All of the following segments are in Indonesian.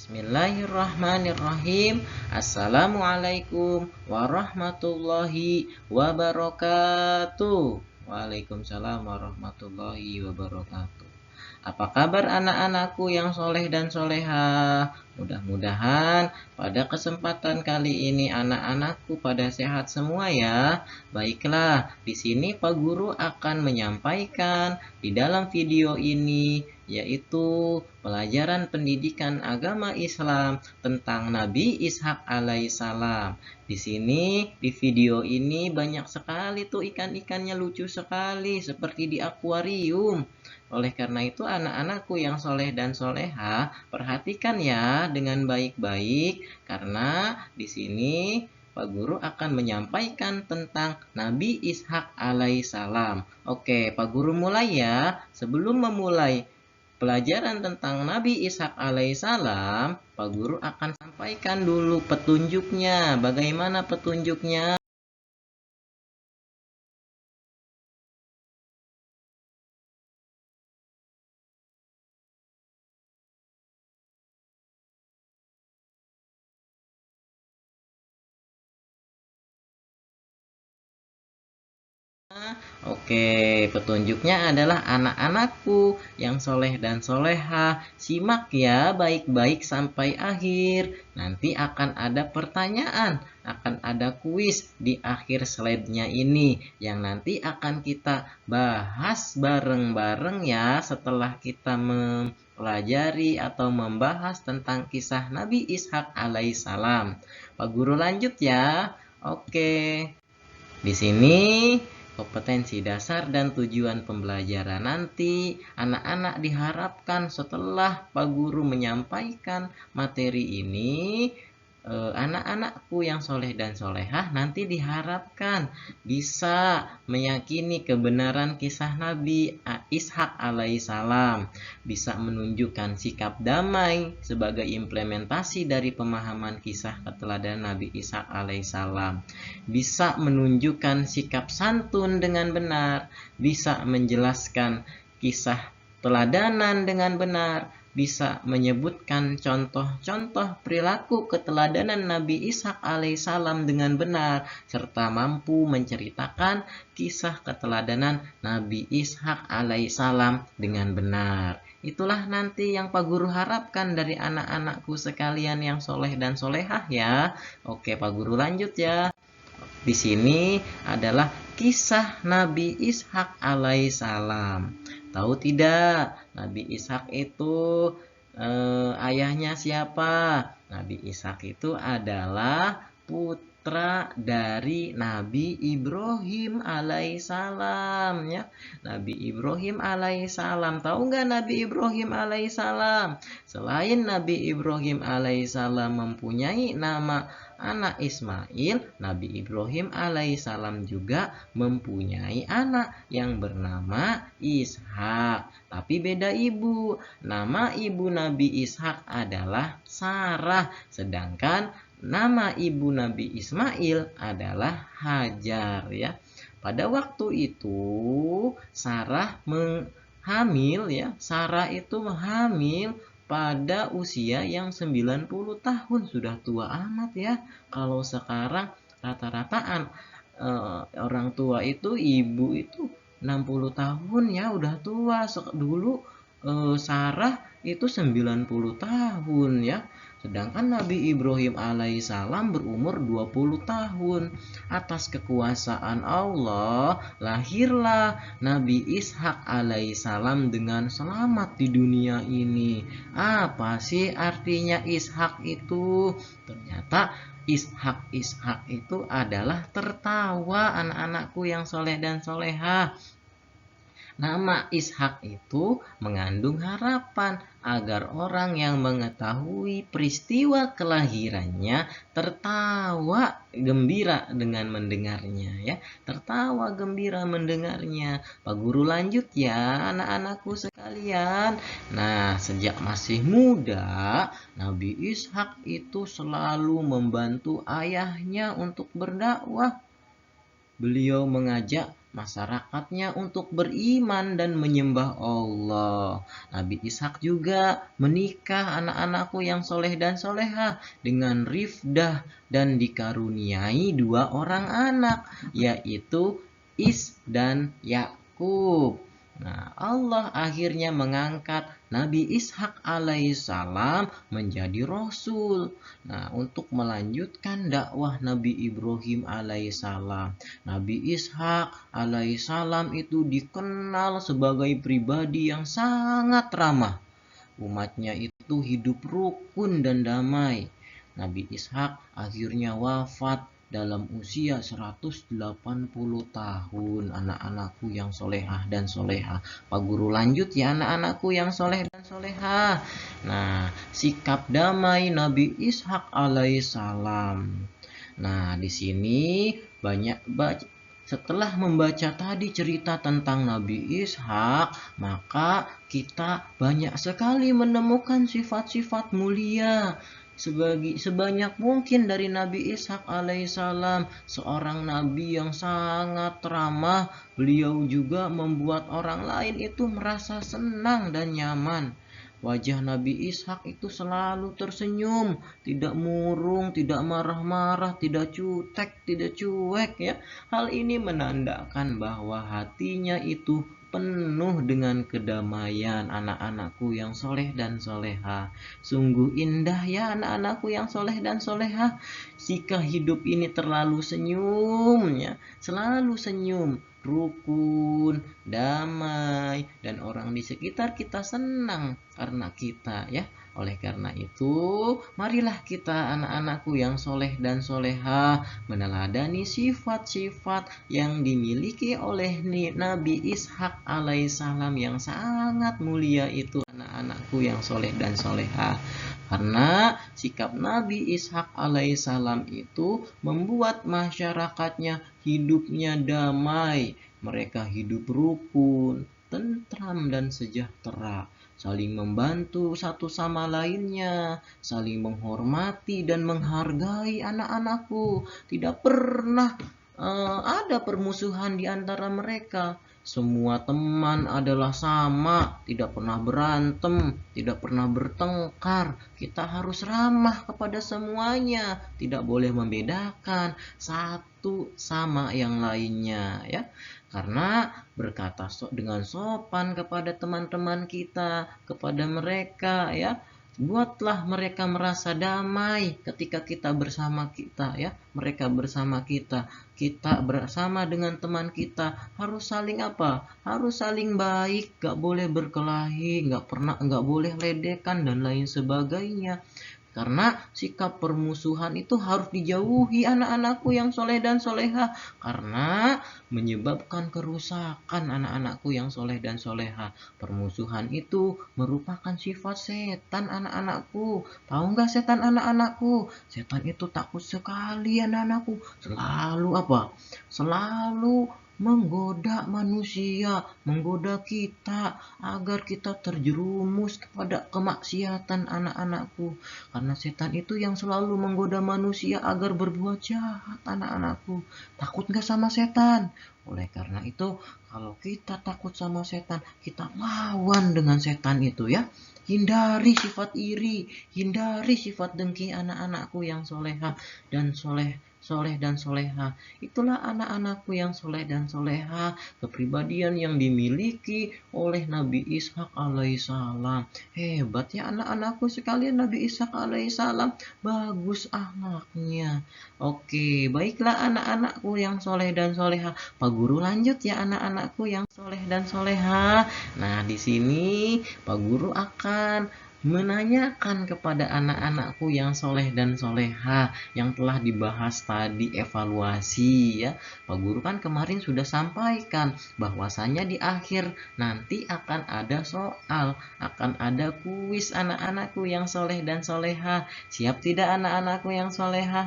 Bismillahirrahmanirrahim. Assalamualaikum warahmatullahi wabarakatuh. Waalaikumsalam warahmatullahi wabarakatuh. Apa kabar anak-anakku yang soleh dan soleha? Mudah-mudahan pada kesempatan kali ini anak-anakku pada sehat semua ya. Baiklah, di sini Pak Guru akan menyampaikan di dalam video ini yaitu pelajaran pendidikan agama Islam tentang Nabi Ishak alaihissalam. Di sini di video ini banyak sekali tuh ikan-ikannya, lucu sekali seperti di akuarium. Oleh karena itu anak-anakku yang soleh dan soleha, perhatikan ya dengan baik-baik karena di sini Pak Guru akan menyampaikan tentang Nabi Ishak alaihissalam. Oke, Pak Guru mulai ya. Sebelum memulai pelajaran tentang Nabi Ishak alaihissalam, Pak Guru akan sampaikan dulu petunjuknya. Bagaimana petunjuknya? Oke, petunjuknya adalah anak-anakku yang soleh dan soleha. Simak ya baik-baik sampai akhir. Nanti akan ada pertanyaan, akan ada kuis di akhir slide-nya ini yang nanti akan kita bahas bareng-bareng ya setelah kita mempelajari atau membahas tentang kisah Nabi Ishak alaihissalam. Pak Guru lanjut ya. Oke. Di sini kompetensi dasar dan tujuan pembelajaran nanti anak-anak diharapkan setelah Pak Guru menyampaikan materi ini, anak-anakku yang soleh dan solehah nanti diharapkan bisa meyakini kebenaran kisah Nabi Ishak alaihissalam, bisa menunjukkan sikap damai sebagai implementasi dari pemahaman kisah keteladanan Nabi Ishak alaihissalam, bisa menunjukkan sikap santun dengan benar, bisa menjelaskan kisah teladanan dengan benar, bisa menyebutkan contoh-contoh perilaku keteladanan Nabi Ishak alaihissalam dengan benar, serta mampu menceritakan kisah keteladanan Nabi Ishak alaihissalam dengan benar. Itulah nanti yang Pak Guru harapkan dari anak-anakku sekalian yang soleh dan solehah ya. Oke, Pak Guru lanjut ya. Di sini adalah kisah Nabi Ishak alaihissalam. Tahu tidak, Nabi Ishak itu ayahnya siapa? Nabi Ishak itu adalah putra dari Nabi Ibrahim alaihissalam ya. Nabi Ibrahim alaihissalam. Tahu nggak Nabi Ibrahim alaihissalam? Selain Nabi Ibrahim alaihissalam mempunyai nama anak Ismail, Nabi Ibrahim alaihissalam juga mempunyai anak yang bernama Ishak. Tapi beda ibu. Nama ibu Nabi Ishak adalah Sarah, sedangkan nama ibu Nabi Ismail adalah Hajar ya. Pada waktu itu Sarah hamil ya. Sarah itu hamil pada usia yang 90 tahun, sudah tua amat ya. Kalau sekarang rata-rataan orang tua itu, ibu itu 60 tahun ya, udah tua. Dulu Sarah itu 90 tahun ya. Sedangkan Nabi Ibrahim alaihissalam berumur 20 tahun. Atas kekuasaan Allah, lahirlah Nabi Ishak alaihissalam dengan selamat di dunia ini. Apa sih artinya Ishak itu? Ternyata Ishak itu adalah tertawa, anak-anakku yang soleh dan soleha. Nama Ishak itu mengandung harapan agar orang yang mengetahui peristiwa kelahirannya tertawa gembira dengan mendengarnya ya. Tertawa gembira mendengarnya. Pak Guru lanjut ya anak-anakku sekalian. Nah, sejak masih muda, Nabi Ishak itu selalu membantu ayahnya untuk berdakwah. Beliau mengajak masyarakatnya untuk beriman dan menyembah Allah. Nabi Ishak juga menikah anak-anakku yang soleh dan soleha dengan Rifdah dan dikaruniai 2 orang anak, yaitu Is dan Yakub. Nah, Allah akhirnya mengangkat Nabi Ishak alaihissalam menjadi rasul. Nah, untuk melanjutkan dakwah Nabi Ibrahim alaihissalam, Nabi Ishak alaihissalam itu dikenal sebagai pribadi yang sangat ramah. Umatnya itu hidup rukun dan damai. Nabi Ishak akhirnya wafat dalam usia 180 tahun. Anak-anakku yang solehah dan solehah. Pak Guru lanjut ya anak-anakku yang soleh dan solehah. Nah, sikap damai Nabi Ishak alaihissalam. Nah, di sini setelah membaca tadi cerita tentang Nabi Ishak, maka kita banyak sekali menemukan sifat-sifat mulia sebanyak mungkin dari Nabi Ishak alaihissalam, seorang nabi yang sangat ramah. Beliau juga membuat orang lain itu merasa senang dan nyaman. Wajah Nabi Ishak itu selalu tersenyum, tidak murung, tidak marah-marah, tidak jutek, tidak cuek ya. Hal ini menandakan bahwa hatinya itu penuh dengan kedamaian. Anak-anakku yang soleh dan soleha, sungguh indah ya anak-anakku yang soleh dan soleha. Jika hidup ini terlalu senyum ya, selalu senyum, rukun, damai, dan orang di sekitar kita senang karena kita ya. Oleh karena itu, marilah kita anak-anakku yang soleh dan soleha meneladani sifat-sifat yang dimiliki oleh Nabi Ishak alaihissalam yang sangat mulia itu, anak-anakku yang soleh dan soleha. Karena sikap Nabi Ishak alaihissalam itu membuat masyarakatnya hidupnya damai. Mereka hidup rukun, tentram dan sejahtera, saling membantu satu sama lainnya, saling menghormati dan menghargai anak-anakku. Tidak pernah ada permusuhan di antara mereka. Semua teman adalah sama, tidak pernah berantem, tidak pernah bertengkar. Kita harus ramah kepada semuanya, tidak boleh membedakan satu sama yang lainnya ya. Karena berkata dengan sopan kepada teman-teman kita, kepada mereka ya. Buatlah mereka merasa damai ketika kita bersama kita ya. Mereka bersama kita, kita bersama dengan teman kita harus saling apa? Harus saling baik, gak boleh berkelahi, gak boleh ledekan dan lain sebagainya. Karena sikap permusuhan itu harus dijauhi anak-anakku yang soleh dan soleha. Karena menyebabkan kerusakan anak-anakku yang soleh dan soleha. Permusuhan itu merupakan sifat setan anak-anakku. Tahu nggak setan anak-anakku? Setan itu takut sekali anak-anakku. Selalu apa? Selalu menggoda manusia, menggoda kita agar kita terjerumus kepada kemaksiatan anak-anakku. Karena setan itu yang selalu menggoda manusia agar berbuat jahat anak-anakku. Takut gak sama setan? Oleh karena itu, kalau kita takut sama setan, kita lawan dengan setan itu ya. Hindari sifat iri, hindari sifat dengki anak-anakku yang soleha dan soleh dan soleha. Itulah anak-anakku yang soleh dan soleha, kepribadian yang dimiliki oleh Nabi Ishak alaihissalam. Hebat ya anak-anakku sekalian, Nabi Ishak alaihissalam bagus akhlaknya. Oke, baiklah anak-anakku yang soleh dan soleha. Pak Guru lanjut ya anak-anakku yang soleh dan soleha. Nah, di sini Pak Guru akan menanyakan kepada anak-anakku yang soleh dan soleha yang telah dibahas tadi evaluasi ya. Pak Guru kan kemarin sudah sampaikan bahwasanya di akhir nanti akan ada soal, akan ada kuis anak-anakku yang soleh dan soleha. Siap tidak anak-anakku yang soleha,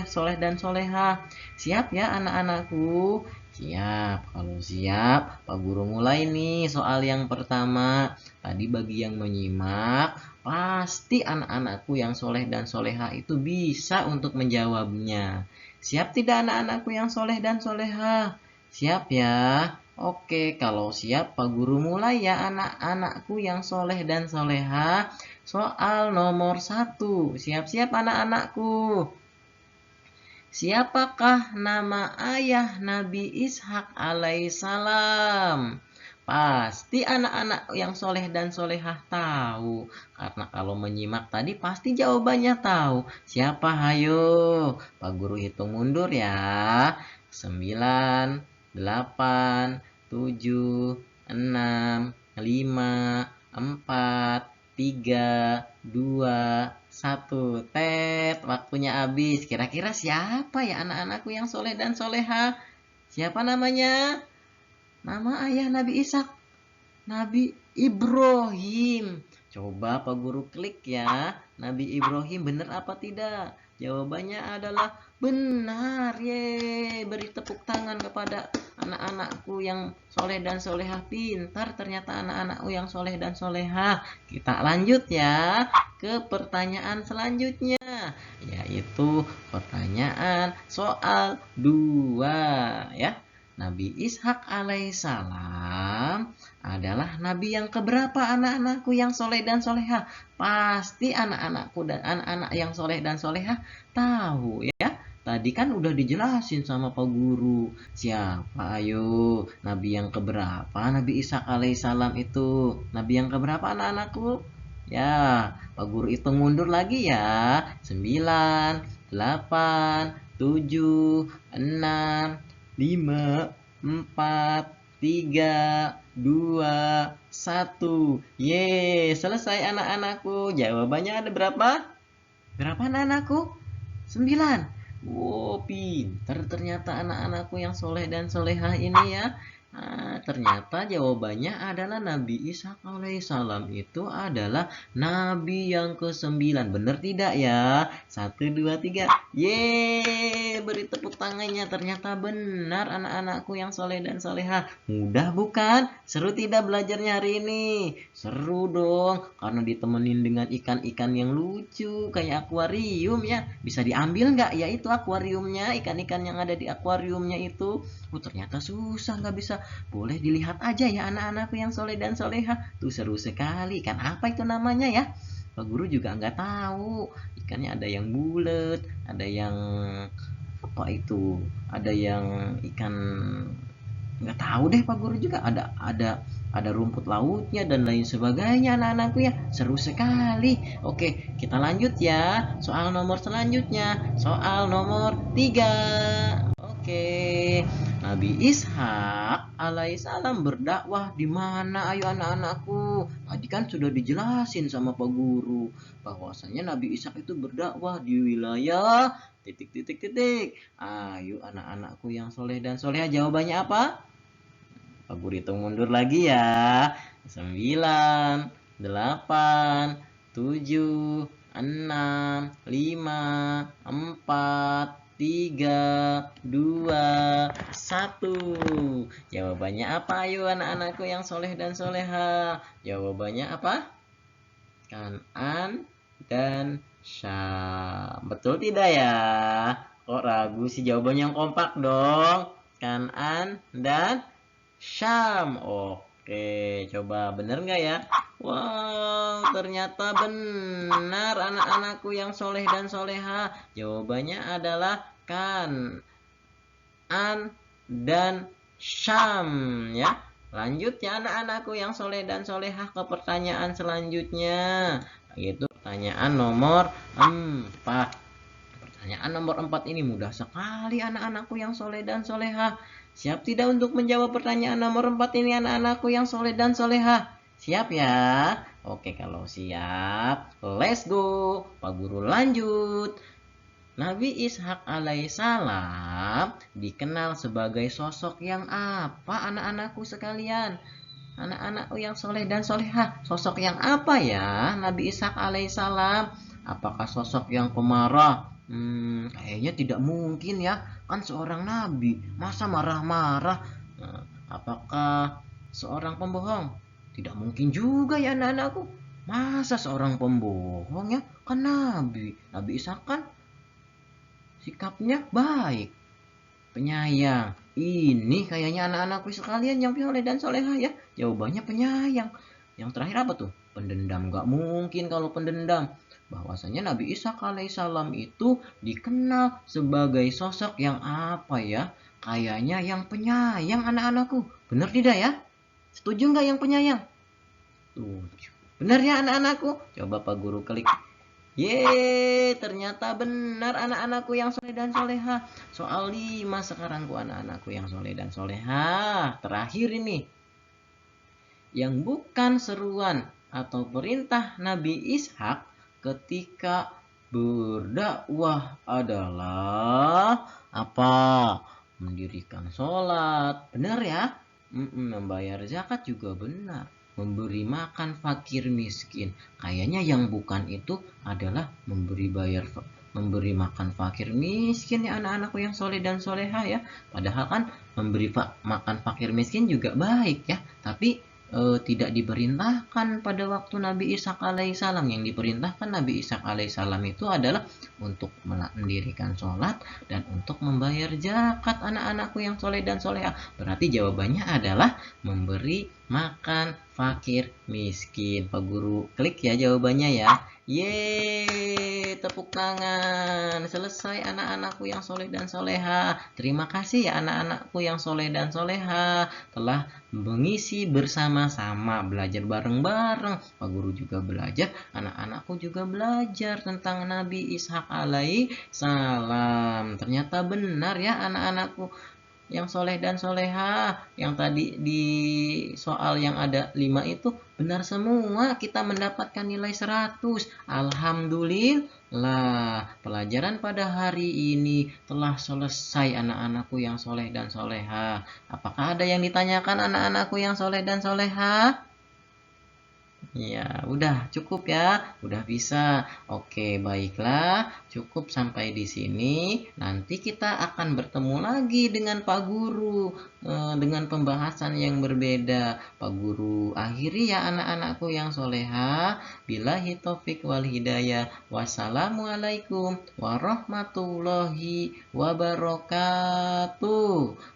soleh dan soleha? Siap ya anak-anakku? Siap. Kalau siap, Pak Guru mulai nih soal yang pertama. Tadi bagi yang menyimak, pasti anak-anakku yang soleh dan soleha itu bisa untuk menjawabnya. Siap tidak anak-anakku yang soleh dan soleha? Siap ya? Oke, kalau siap Pak Guru mulai ya anak-anakku yang soleh dan soleha. Soal nomor 1. Siap-siap anak-anakku. Siapakah nama ayah Nabi Ishak alaihissalam? Pasti anak-anak yang soleh dan solehah tahu. Karena kalau menyimak tadi pasti jawabannya tahu. Siapa? Hayo. Pak Guru hitung mundur ya. 9, 8, 7, 6, 5, 4, 3, 2, 1. Tet, waktunya habis. Kira-kira siapa ya anak-anakku yang soleh dan soleha? Siapa namanya? Nama ayah Nabi Ishak. Nabi Ibrahim. Coba Pak Guru klik ya. Nabi Ibrahim benar apa tidak? Jawabannya adalah benar. Ye, beri tepuk tangan kepada anak-anakku yang soleh dan solehah. Pintar ternyata anak-anakku yang soleh dan solehah. Kita lanjut ya ke pertanyaan selanjutnya, yaitu pertanyaan soal 2 ya. Nabi Ishak alaihissalam adalah nabi yang keberapa anak-anakku yang soleh dan soleha? Pasti anak-anakku dan anak-anak yang soleh dan soleha tahu ya. Tadi kan udah dijelasin sama Pak Guru. Siapa ayo? Nabi yang keberapa? Nabi Ishak alaihissalam itu. Nabi yang keberapa anak-anakku? Ya, Pak Guru hitung mundur lagi ya. 9, 8, 7, 6, 5, 4, 3, 2, 1. Ye, selesai anak-anakku. Jawabannya ada berapa? Berapa anak-anakku? 9. Wow, pinter ternyata anak-anakku yang soleh dan solehah ini ya. Ternyata jawabannya adalah Nabi Ishak alaihissalam itu adalah Nabi yang ke-9. Benar tidak ya? 1, 2, 3. Yeay, beri tepuk tangannya. Ternyata benar anak-anakku yang soleh dan soleha. Mudah bukan? Seru tidak belajarnya hari ini? Seru dong, karena ditemenin dengan ikan-ikan yang lucu kayak akuarium ya. Bisa diambil nggak ya itu akuariumnya, ikan-ikan yang ada di akuariumnya itu? Ternyata susah, nggak bisa. Boleh dilihat aja ya anak-anakku yang soleh dan soleha. Tuh seru sekali. Ikan apa itu namanya ya? Pak Guru juga nggak tahu. Ikannya ada yang bulat, ada yang apa itu? Ada yang ikan nggak tahu deh Pak Guru juga. Ada rumput lautnya dan lain sebagainya anak-anakku ya. Seru sekali. Oke, kita lanjut ya. Soal nomor selanjutnya. Soal nomor 3. Oke. Nabi Ishak alaihissalam berdakwah di mana? Ayo anak-anakku. Tadi kan sudah dijelasin sama Pak Guru bahwasanya Nabi Ishak itu berdakwah di wilayah titik titik titik. Ayo anak-anakku yang soleh dan soleha, jawabannya apa? Pak Guru hitung mundur lagi ya. 9, 8, 7, 6, 5, 4, 3, 2, 1. Jawabannya apa? Ayo anak-anakku yang soleh dan soleha. Jawabannya apa? Kanan dan Syam. Betul tidak ya? Kok ragu sih? Jawabannya yang kompak dong. Kanan dan Syam. Oke, coba bener nggak ya? Wow, ternyata benar anak-anakku yang soleh dan soleha. Jawabannya adalah Kanan dan Syam ya. Lanjut ya anak-anakku yang soleh dan solehah ke pertanyaan selanjutnya, yaitu pertanyaan nomor 4. Pertanyaan nomor 4 ini mudah sekali anak-anakku yang soleh dan soleha. Siap tidak untuk menjawab pertanyaan nomor 4 ini anak-anakku yang soleh dan soleha? Siap ya? Oke, kalau siap, let's go. Pak Guru lanjut. Nabi Ishak alaihissalam dikenal sebagai sosok yang apa anak-anakku sekalian? Anak-anakku yang soleh dan solehah, sosok yang apa ya Nabi Ishak alaihissalam? Apakah sosok yang pemarah? Kayaknya tidak mungkin ya, kan seorang nabi, masa marah-marah? Apakah seorang pembohong? Tidak mungkin juga ya anak-anakku. Masa seorang pembohong ya? Kan nabi. Nabi Ishak kan sikapnya baik, penyayang, Ini kayaknya anak-anakku sekalian yang soleh dan soleha ya. Jawabannya penyayang. Yang terakhir apa tuh? Pendendam. Gak mungkin kalau pendendam. Bahwasanya Nabi Isa alaihissalam itu dikenal sebagai sosok yang apa ya? Kayaknya yang penyayang anak-anakku. Benar tidak ya? Setuju nggak yang penyayang? Setuju. Benar ya anak-anakku? Coba Pak Guru klik. Yeay, ternyata benar anak-anakku yang soleh dan soleha. Soal 5 sekarang ku anak-anakku yang soleh dan soleha. Terakhir ini. Yang bukan seruan atau perintah Nabi Ishak ketika berdakwah adalah apa? Mendirikan sholat. Benar ya? Membayar zakat juga benar. Memberi makan fakir miskin. Kayaknya yang bukan itu adalah memberi makan fakir miskin ya anak-anakku yang soleh dan soleha ya. Padahal kan memberi makan fakir miskin juga baik ya. Tapi tidak diperintahkan pada waktu Nabi Ishak alaihissalam. Yang diperintahkan Nabi Ishak alaihissalam itu adalah untuk mendirikan sholat dan untuk membayar zakat anak-anakku yang soleh dan soleha. Berarti jawabannya adalah memberi makan fakir miskin. Pak Guru klik ya jawabannya ya. Yeay, tepuk tangan. Selesai anak-anakku yang soleh dan soleha. Terima kasih ya anak-anakku yang soleh dan soleha telah mengisi bersama-sama, belajar bareng-bareng. Pak Guru juga belajar, anak-anakku juga belajar tentang Nabi Ishak alaihi salam. Ternyata benar ya anak-anakku yang soleh dan soleha. Yang tadi di soal yang ada 5 itu benar semua, kita mendapatkan nilai 100. Alhamdulillah, pelajaran pada hari ini telah selesai anak-anakku yang soleh dan soleha. Apakah ada yang ditanyakan anak-anakku yang soleh dan soleha? Ya, udah cukup ya, udah bisa. Oke, baiklah, cukup sampai di sini. Nanti kita akan bertemu lagi dengan Pak Guru dengan pembahasan yang berbeda. Pak Guru akhiri ya anak-anakku yang soleha. Billahi taufik wal hidayah. Wassalamualaikum warahmatullahi wabarakatuh.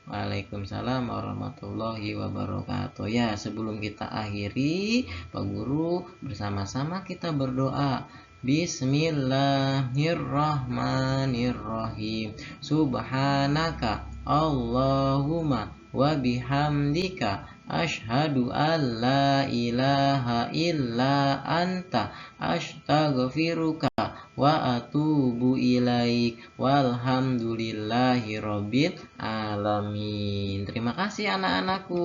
Waalaikumsalam warahmatullahi wabarakatuh. Ya, sebelum kita akhiri, Pak Guru bersama-sama kita berdoa. Bismillahirrahmanirrahim. Subhanaka Allahumma wa bihamdika asyhadu an la ilaha illa anta astaghfiruka wa atubu ilaik. Walhamdulillahi rabbil alamin. Terima kasih anak-anakku.